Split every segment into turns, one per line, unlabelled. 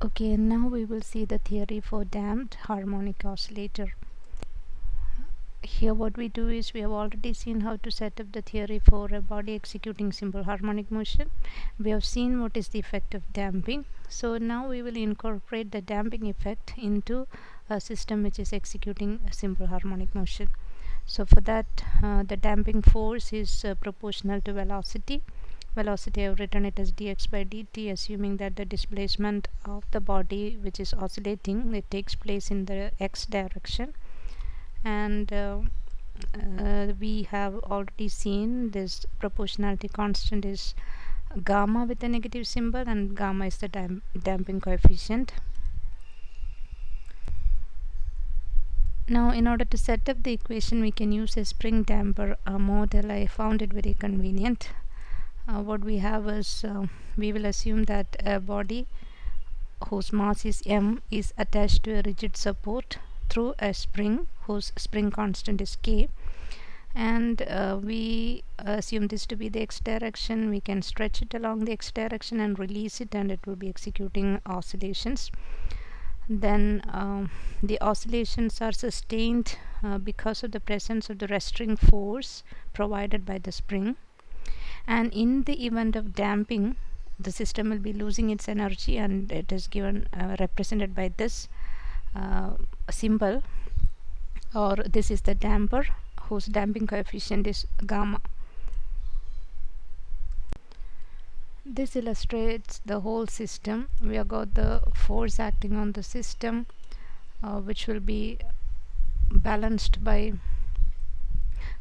Okay, now we will see the theory for damped harmonic oscillator. Here what we do is, we have already seen how to set up the theory for a body executing simple harmonic motion. We have seen what is the effect of damping. So now we will incorporate the damping effect into a system which is executing a simple harmonic motion. So for that, the damping force is proportional to velocity. Velocity, I have written it as dx by dt, assuming that the displacement of the body which is oscillating, it takes place in the x direction. And we have already seen this proportionality constant is gamma with a negative symbol, and gamma is the damping coefficient. Now, in order to set up the equation, we can use a spring damper model. I found it very convenient. What we have is, we will assume that a body whose mass is m is attached to a rigid support through a spring whose spring constant is k, and we assume this to be the x direction. We can stretch it along the x direction and release it, and it will be executing oscillations. Then the oscillations are sustained because of the presence of the restraining force provided by the spring. And in the event of damping, the system will be losing its energy, and it is given represented by this symbol, or this is the damper whose damping coefficient is gamma. This illustrates the whole system. We have got the force acting on the system, which will be balanced by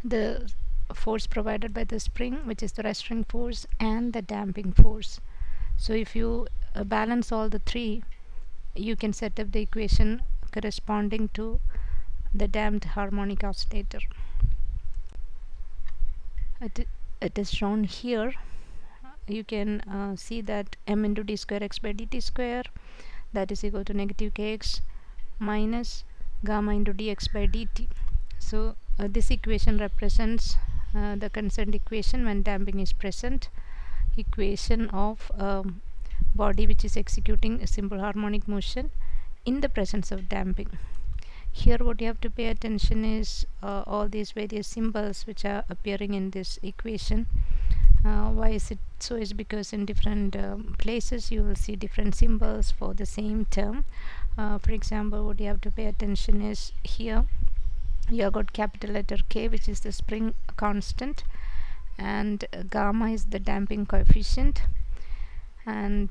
the force provided by the spring, which is the restraining force, and the damping force. So if you balance all the three, you can set up the equation corresponding to the damped harmonic oscillator. It is shown here. You can see that m into d square x by dt square, that is equal to negative kx minus gamma into dx by dt. So this equation represents the concerned equation when damping is present, equation of body which is executing a simple harmonic motion in the presence of damping. Here what you have to pay attention is all these various symbols which are appearing in this equation. Why is it so? Is because in different places you will see different symbols for the same term. For example, what you have to pay attention is, here you have got capital letter K, which is the spring constant, and gamma is the damping coefficient. And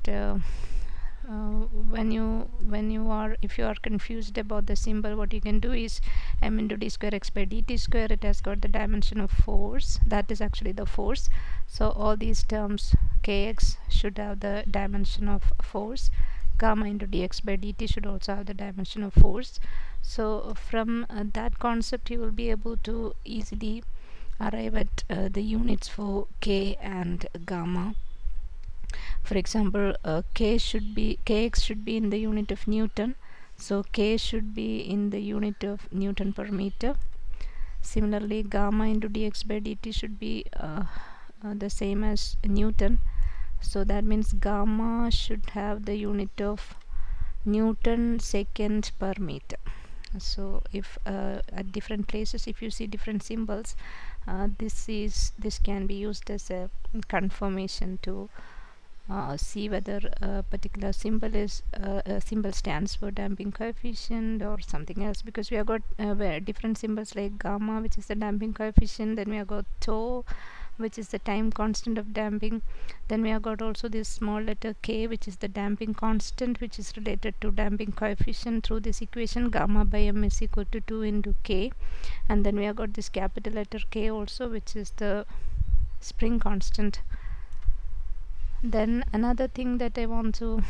if you are confused about the symbol, what you can do is m into d square x by dt square, it has got the dimension of force, that is actually the force. So all these terms kx should have the dimension of force. Gamma into dx by dt should also have the dimension of force. So from that concept, you will be able to easily arrive at the units for k and gamma. For example, kx should be in the unit of Newton, so k should be in the unit of Newton per meter. Similarly, gamma into dx by dt should be the same as Newton, so that means gamma should have the unit of Newton second per meter. So if at different places, if you see different symbols, this can be used as a confirmation to see whether a particular symbol stands for damping coefficient or something else, because we have got different symbols like gamma, which is the damping coefficient, then we have got tau, which is the time constant of damping, then we have got also this small letter k, which is the damping constant, which is related to damping coefficient through this equation, gamma by m is equal to 2 into k, and then we have got this capital letter K also, which is the spring constant. Then another thing that I want to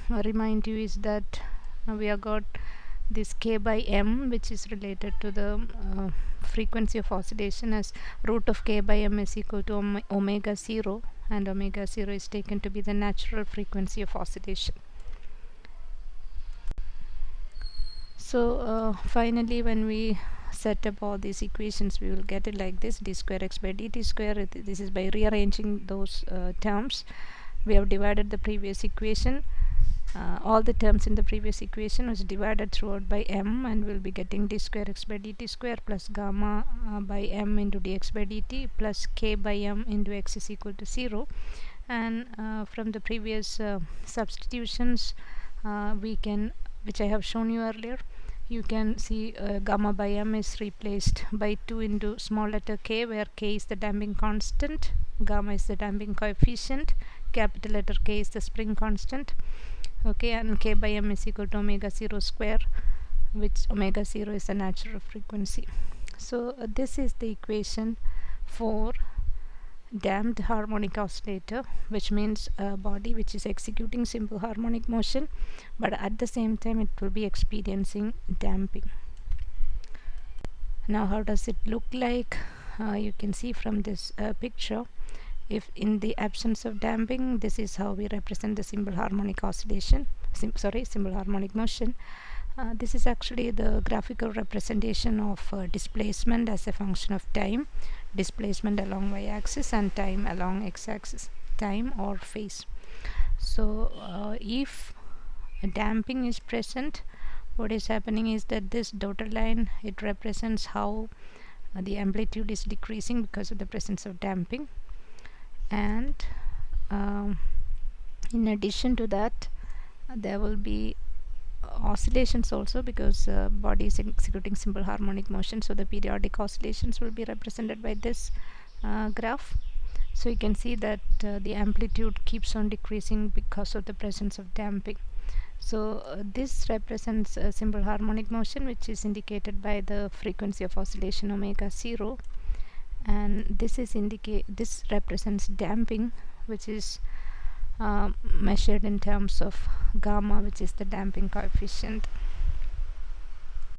remind you is that we have got this k by m, which is related to the frequency of oscillation, as root of k by m is equal to omega 0, and omega 0 is taken to be the natural frequency of oscillation. So finally, when we set up all these equations, we will get it like this: d square x by dt square. This is by rearranging those terms. We have divided the previous equation. all the terms in the previous equation was divided throughout by m, and we'll be getting d square x by dt square plus gamma by m into dx by dt plus k by m into x is equal to 0. And from the previous substitutions, we can, which I have shown you earlier, you can see gamma by m is replaced by 2 into small letter k, where k is the damping constant, gamma is the damping coefficient, capital letter K is the spring constant. Okay, and K by M is equal to omega 0 square, which omega 0 is the natural frequency. So this is the equation for damped harmonic oscillator, which means a body which is executing simple harmonic motion, but at the same time it will be experiencing damping. Now how does it look like? You can see from this picture, if in the absence of damping, this is how we represent the simple harmonic oscillation, simple harmonic motion. This is actually the graphical representation of displacement as a function of time, displacement along y-axis and time along x-axis, time or phase. So if damping is present, what is happening is that this dotted line, it represents how the amplitude is decreasing because of the presence of damping. And in addition to that, there will be oscillations also, because body is executing simple harmonic motion, so the periodic oscillations will be represented by this graph. So you can see that the amplitude keeps on decreasing because of the presence of damping. So this represents a simple harmonic motion, which is indicated by the frequency of oscillation omega 0, and this represents damping, which is measured in terms of gamma, which is the damping coefficient.